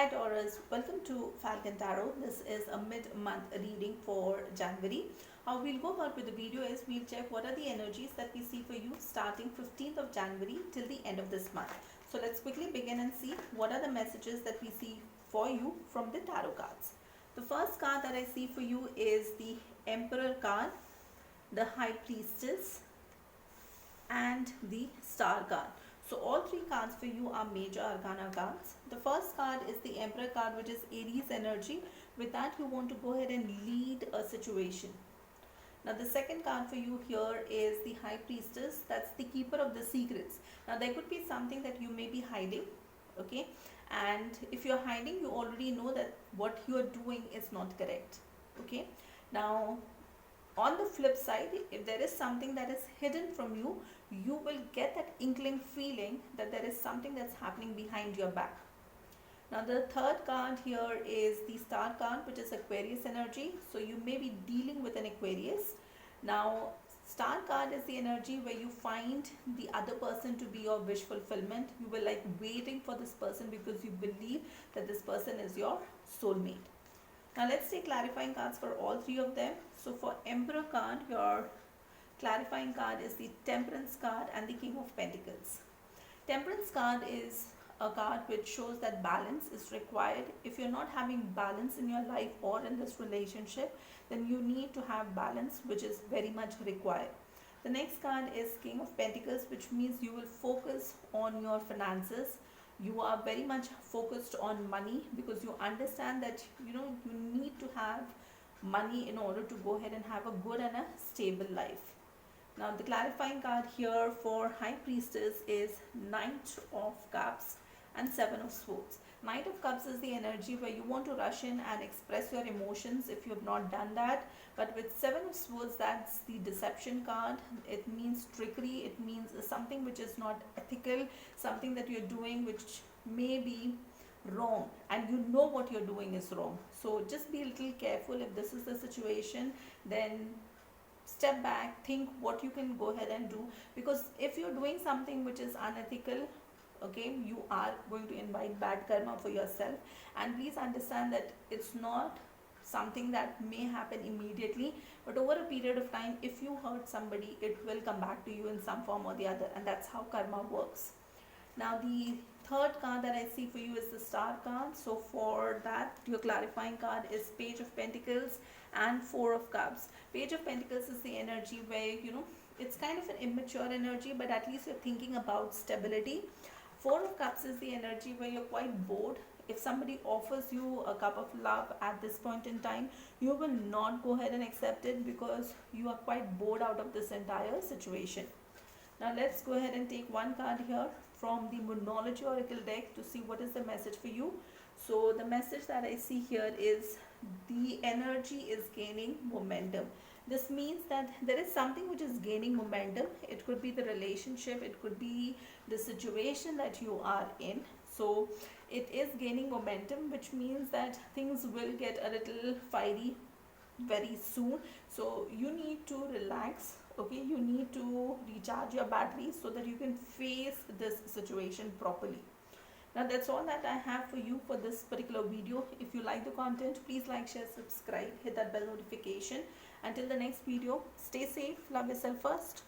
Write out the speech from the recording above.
Hi Taurus, welcome to Falcon Tarot. This is a mid-month reading for January. How we'll go about with the video is we'll check what are the energies that we see for you starting 15th of January till the end of this month. So let's quickly begin and see what are the messages that we see for you from the tarot cards. The first card that I see for you is the Emperor card, the High Priestess, and the Star card. So all three cards for you are major arcana cards. The first card is the Emperor card, which is Aries energy. With that, you want to go ahead and lead a situation. Now the second card for you here is the High Priestess. That's the keeper of the secrets. Now there could be something that you may be hiding, okay? And if you're hiding, you already know that what you're doing is not correct, okay? Now on the flip side, if there is something that is hidden from you, you will get that inkling feeling that there is something that's happening behind your back. Now the third card here is the Star card, which is Aquarius energy. So you may be dealing with an Aquarius. Now Star card is the energy where you find the other person to be your wish fulfillment. You were like waiting for this person because you believe that this person is your soulmate. Now let's take clarifying cards for all three of them. So for Emperor card, your clarifying card is the Temperance card and the King of Pentacles. Temperance card is a card which shows that balance is required. If you're not having balance in your life or in this relationship, then you need to have balance, which is very much required. The next card is King of Pentacles, which means you will focus on your finances. You are very much focused on money because you understand that you need to have money in order to go ahead and have a good and a stable life. Now the clarifying card here for High Priestess is Knight of Cups and Seven of Swords. Knight of Cups is the energy where you want to rush in and express your emotions if you have not done that. But with Seven of Swords, that's the deception card. It means trickery. It means something which is not ethical, something that you're doing which may be wrong, and you know what you're doing is wrong. So just be a little careful. If this is the situation, then step back, think what you can go ahead and do, because if you're doing something which is unethical, okay, you are going to invite bad karma for yourself. And please understand that it's not something that may happen immediately, but over a period of time, if you hurt somebody, it will come back to you in some form or the other, and that's how karma works. Now the third card that I see for you is the Star card. So for that, your clarifying card is Page of Pentacles and Four of Cups. Page of Pentacles is the energy where it's kind of an immature energy, but at least you're thinking about stability. Four of Cups is the energy where you're quite bored. If somebody offers you a cup of love at this point in time, you will not go ahead and accept it because you are quite bored out of this entire situation. Now let's go ahead and take one card here from the Moonology Oracle deck to see what is the message for you. So the message that I see here is the energy is gaining momentum. This means that there is something which is gaining momentum. It could be the relationship, it could be the situation that you are in. So it is gaining momentum, which means that things will get a little fiery very soon. So you need to relax, okay? You need to recharge your batteries so that you can face this situation properly. Now that's all that I have for you for this particular video. If you like the content, please like, share, subscribe, hit that bell notification. Until the next video, stay safe, love yourself first.